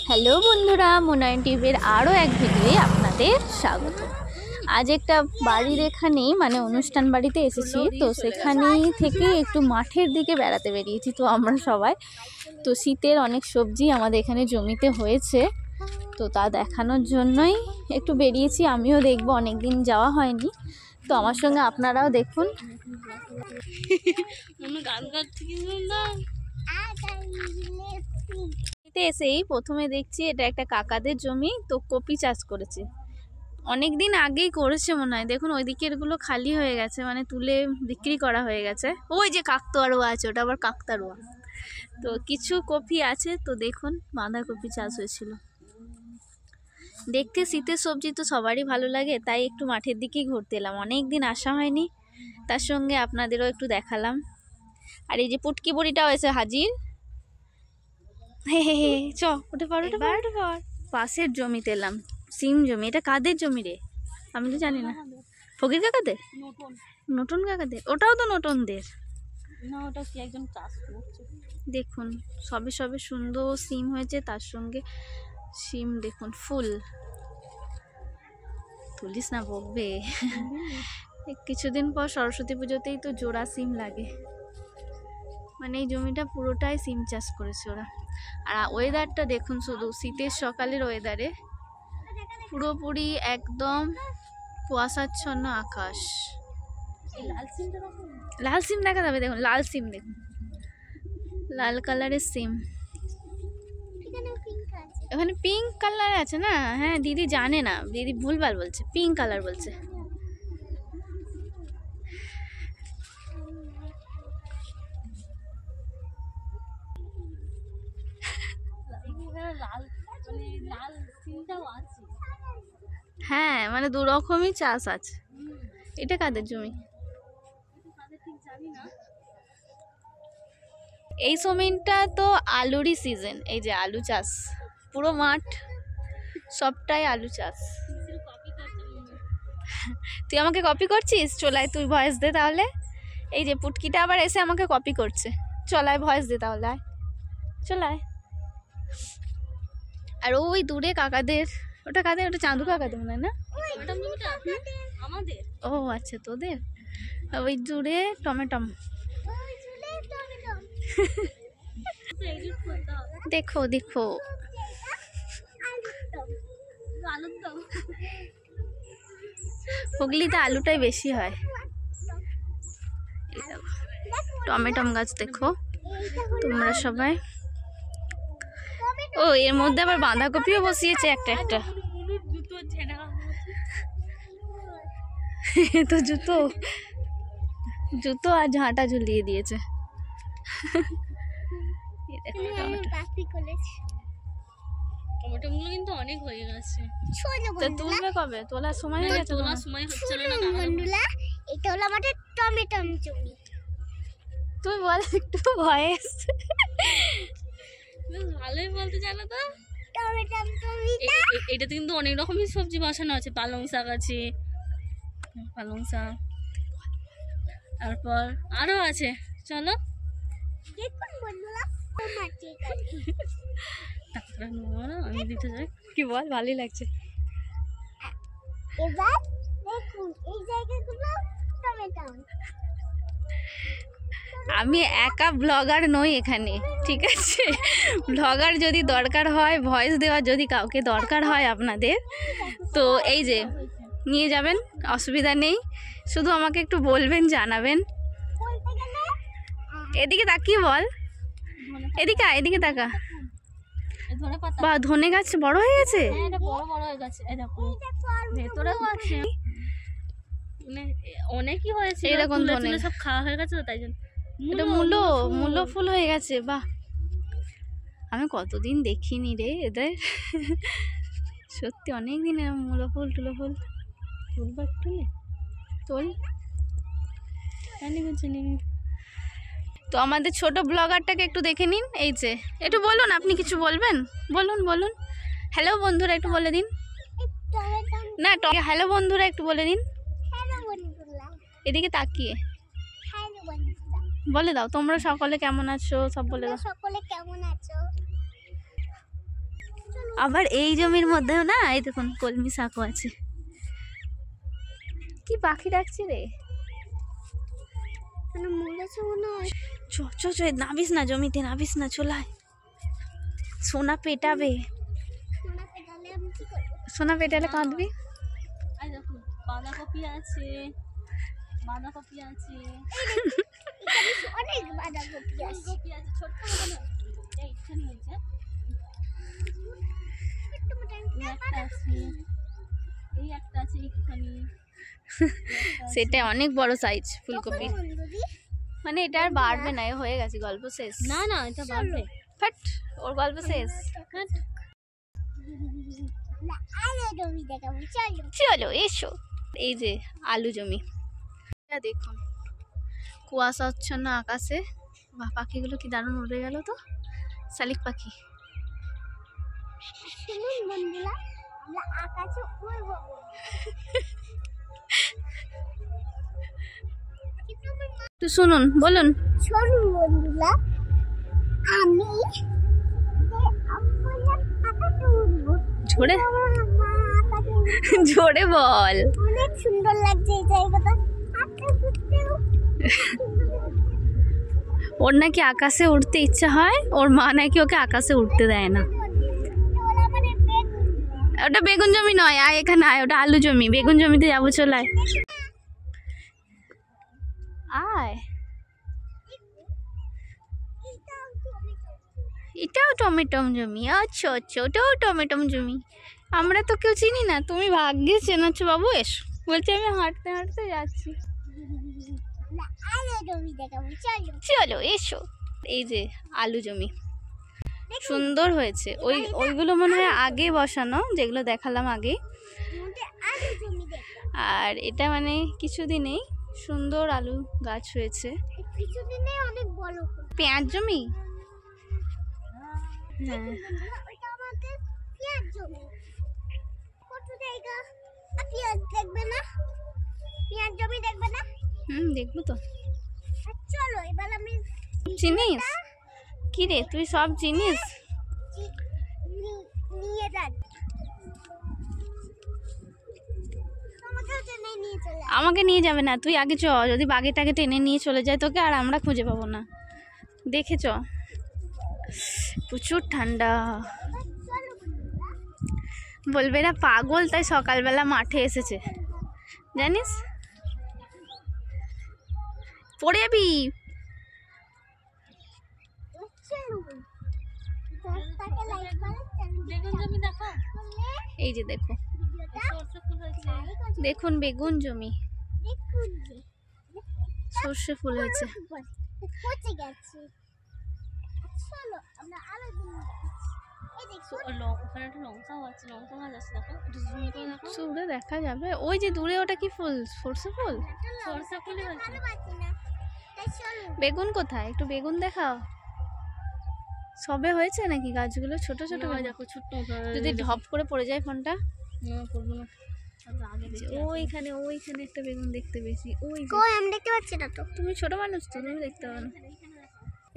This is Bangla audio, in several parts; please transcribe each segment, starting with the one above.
হ্যালো বন্ধুরা, মোনায়ন টিভির আরও এক ভিডিওয়ে আপনাদের স্বাগত। আজ একটা বাড়ির এখানেই অনুষ্ঠান বাড়িতে এসেছি, তো সেখানেই থেকে একটু মাঠের দিকে বেড়াতে বেরিয়েছি। তো আমরা সবাই তো শীতের অনেক সবজি আমাদের এখানে জমিতে হয়েছে, তো তা দেখানোর জন্যই একটু বেরিয়েছি। আমিও দেখবো, অনেক দিন যাওয়া হয়নি, তো আমার সঙ্গে আপনারাও দেখুন। এসেই প্রথমে দেখছি এটা একটা কাকাদের জমি, তো কপি চাষ করেছে। অনেক দিন আগেই করেছে মনে হয়। দেখুন ওই দিকের গুলো খালি হয়ে গেছে, তুলে বিক্রি করা হয়ে গেছে। ওই যে কাকতাড়ুয়া আছে, ওটা আবার কাকতাড়ুয়া। তো কিছু কপি আছে, তো দেখুন বাঁধাকপি চাষ হয়েছিল। দেখতে শীতের সবজি তো সবারই ভালো লাগে, তাই একটু মাঠের দিকেই ঘুরতে এলাম। অনেক দিন আসা হয়নি, তার সঙ্গে আপনাদেরও একটু দেখালাম। আর এই যে পুটকি বড়িটাও এসে হাজির। হে হে হে, চ উঠে পড় উঠে পড় উঠে পড়। পাশের জমিতে এলাম, সিম জমি। এটা কাদের জমি রে? আমি তো জানি না। ফকির কাকাদের? নতুন কাকাদের? ওটাও তো নতুনদের না, ওটা কি একজন চাষ করছে। দেখুন সবে সবে সুন্দর সিম হয়েছে, তার সঙ্গে সিম দেখুন ফুল। তুলিস না, বকবে। কিছুদিন পর সরস্বতী পুজোতেই তো জোড়া সিম লাগে। এই জমিটা পুরোটাই সিম চাষ করেছে ওরা। আর ওয়েদারটা দেখুন, শুধু শীতের সকালের ওয়েদারে পুরোপুরি একদম কুয়াশাচ্ছন্ন আকাশ। লাল সিম দেখা যাবে, দেখুন লাল সিম, দেখুন লাল কালারের সিম। এখানে পিঙ্ক কালার আছে না? হ্যাঁ, দিদি জানে না, দিদি ভুলভাল বলছে, পিঙ্ক কালার বলছে। হ্যাঁ, দু রকমই চাষ আছে। এটা কাদের জমি? এই সময়টা তো আলুরই সিজন। এই যে আলু চাষ, পুরো মাঠ সবটাই আলু চাষ। তুই আমাকে কপি করছিস? চলায় তুই ভয়েস দে তাহলে। এই যে পুটকিটা আবার এসে আমাকে কপি করছে। চলায় ভয়েস দে তাহলে, আয় চলায়। আর ওই দূরে কাকাদের, ওটা কাদের? ওটা চাঁদু কাকাদের মনে হয় না? ও আচ্ছা, তোদের। ওই দূরে টমেটম। দেখো দেখো, হুগলিতে আলুটাই বেশি হয়। টমেটম গাছ দেখো তোমরা সবাই। ও, এর মধ্যে আবার বাঁধাকপিও বসিয়েছে একটা একটা। তো জুতো জুতো আর ঝাঁটা ঝুলিয়ে দিয়েছে। টমেটোগুলো কিন্তু অনেক হয়ে গেছে। তুলবে কবে? তোলার সময় হয়ে গেছে। তোলার সময় হচ্ছে না বন্ধুরা, এটা হলো আমাদের টমেটো জমি। তুই বল একটু ভয়েস। বেশ ভালোই বলতে জানো তো। এটাতে কিন্তু অনেক রকমের সবজি বসানো আছে। পালং শাক আছে, পালং শাক, তারপর আরো আছে। চলো দেখুন বন্ধুরা, আমি দিতে যাই। কি বল, ভালোই লাগছে। এবার দেখুন এই জায়গাগুলো টমেটো। আমি একা ব্লগার নই এখানে, ঠিক আছে? ব্লগার যদি দরকার হয়, ভয়েস দেওয়ার যদি কাউকে দরকার হয় আপনাদের, তো এই যে নিয়ে যাবেন, অসুবিধা নেই। শুধু আমাকে একটু বলবেন, জানাবেন। এদিকে তাকিয়ে বল, এদিকে এদিকে তাকা। বা ধনে গাছ বড় হয়ে গেছে। ভেতরেও আছে, অনেকই হয়েছে। এরকম ধনে সব খাওয়া হয়ে গেছে, তাই জন্য এটা মূলো ফুল হয়ে গেছে। বাহ, আমি কতদিন দেখিনি রে এদের। সত্যি অনেক দিন মূলো ফুল টুলো ফুল। তুলবা একটু, তোল। তো আমাদের ছোট ব্লগারটাকে একটু দেখে নিন। এই যে একটু বলুন, আপনি কিছু বলবেন? বলুন বলুন। হ্যালো বন্ধুরা একটু বলে দিন না। হ্যালো বন্ধুরা একটু বলে দিন, এদিকে তাকিয়ে। বলে দাও তোমরা সকলে কেমন আছো, সব বলে দাও। সকলে কেমন আছো? আবার এই জমির মধ্যেও না এই দেখুন কলমি শাকও আছে। কি পাখি ডাকছে রে? চ নাবিস না, জমিতে নাবিস না, চলায় সোনা পেটাবে। সোনা পেটালে কাঁদবি। বাঁধাকপি আছে, বাঁধাকপি আছে, অনেক বাঁধাকপি আছে, ছোট্ট এইখানে হয়েছে, একটা আছে, এই একটা আছে এইখানে। সেটা অনেক বড় সাইজ ফুলকপি, মানে এটা আর বাড়বে না, হয়ে গেছে, গল্প শেষ। না না এটা বাড়বে, ফাট ওর গল্প শেষ। চলো এসো। এই যে আলু জমি, দেখুন কুয়াশাচ্ছন্ন আকাশে বা পাখিগুলো কি দারুণ উড়ে গেল তো, শালিক পাখি। তো শুনুন, বলুন। শুনুন বন্ধুরা, আমি ঝোড়ে ঝোড়ে বল। অনেক সুন্দর লাগছে এই জায়গাটা। ওর নাকি আকাশে উঠতে ইচ্ছা হয়, ওর মা নাকি ওকে আকাশে উঠতে দেয় না। ওটা বেগুন জমি নয়, আয় এখানে আয়, ওটা আলু জমি। বেগুন জমিতে যাবো, চলায় আয়। এটাও টমেটো জমি। আচ্ছা আচ্ছা, ওটাও টমেটো জমি। আমরা তো কেউ চিনি না, তুমি ভাগ্যে চেনাচ্ছো বাবু। এসো, বলছি আমি হাঁটতে হাঁটতে যাচ্ছি। চলো এসো। এই যে আলু জমি, সুন্দর হয়েছে। ওইগুলো মনে হয় আগে বসানো, যেগুলো দেখালাম আগে। আর এটা মানে কিছুদিনেই সুন্দর আলু গাছ হয়েছে। পেঁয়াজ জমি, হ্যাঁ দেখবো তো। চলো এবার আমি চিনিস কি রে, তুই সব চিনিস? নিয়ে যান, আমাকে নিয়ে যাবে না, তুই আগে চ। যদি বাঘেটাকে টেনে নিয়ে চলে যায় তোকে, আর আমরা খুঁজে পাবো না। দেখে চ, প্রচুর ঠান্ডা। বলবে না পাগল, তাই সকালবেলা মাঠে এসেছে, জানিস? পড়ে যাবি। এই যে দেখো, দেখুন বেগুন জমি, সর্ষে ফুল হয়েছে। দেখা যাবে ওই যে দূরে, ওটা কি ফুল? সর্ষে ফুল। বেগুন কোথায়? একটু বেগুন দেখাও। সবে হয়েছে নাকি গাছগুলো? ছোট ছোট দেখো, ছোট্ট। যদি ঢপ করে পড়ে যায় ফোনটা, ওইখানে ওইখানে একটা বেগুন দেখতে পেয়েছি। ওই আমি দেখতে পাচ্ছি না তো। তুমি ছোট মানুষ তো, তুমি দেখতে পারো না।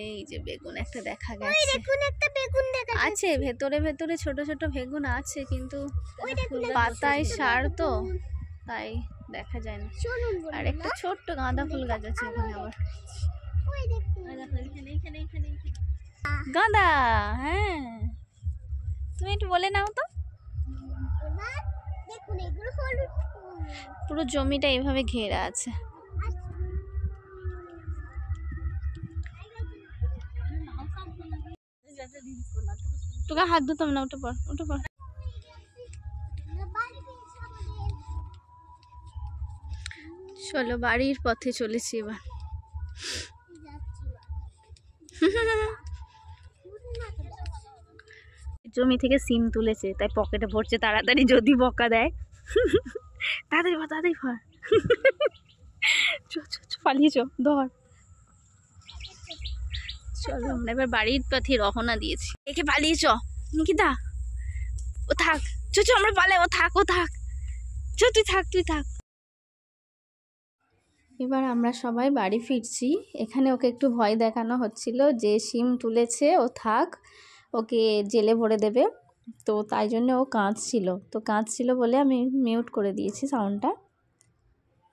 এই যে বেগুন একটা দেখা গেছে, একটা বেগুন দেখা আছে ভেতরে ভেতরে ছোট ছোট বেগুন আছে, কিন্তু পাতায় সার তো তাই দেখা যায় না। আর একটা ছোট্ট গাঁদা ফুল গাছ আছে এখানে আবার। গাঁদা, হ্যাঁ তুমি একটু বলে নাও তো। পুরো জমিটা এইভাবে ঘেরা আছে। তোকে হাত ধুতাম না, উঠে পড়, উঠে পড়। চলো বাড়ির পথে চলেছি এবার। জমি থেকে সিম তুলেছে, তাই পকেটে ভরছে তাড়াতাড়ি, যদি বকা দেয়। তাড়াতাড়ি ভর, তাড়াতাড়ি ভর। পালিয়ে চ, ধর। চলো আমরা এবার বাড়ির পথে রওনা দিয়েছি। একে পালিয়ে চ নিকিতা, ও থাক। চ আমরা পালাই, ও থাক, ও থাক। চ তুই থাক, তুই থাক। এবার আমরা সবাই বাড়ি ফিরছি। এখানে ওকে একটু ভয় দেখানো হচ্ছিল যে সিম তুলেছে, ও থাক, ওকে জেলে ভরে দেবে। তো তাই জন্য ও কাঁদছিল, তো কাঁদছিল বলে আমি মিউট করে দিয়েছি সাউন্ডটা।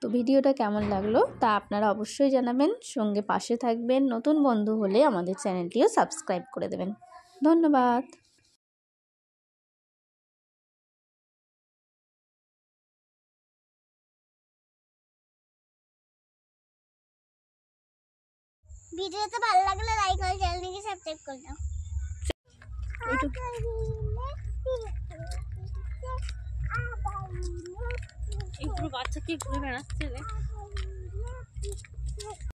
তো ভিডিওটা কেমন লাগলো তা আপনারা অবশ্যই জানাবেন, সঙ্গে পাশে থাকবেন। নতুন বন্ধু হলে আমাদের চ্যানেলটিও সাবস্ক্রাইব করে দেবেন। ধন্যবাদ। ভিডিওতে ভালো লাগলে লাইক আর চ্যানেলটিকে সাবস্ক্রাইব করে দাও। এই পুরো বাচ্চা কি ঘুরে বেড়াচ্ছে রে।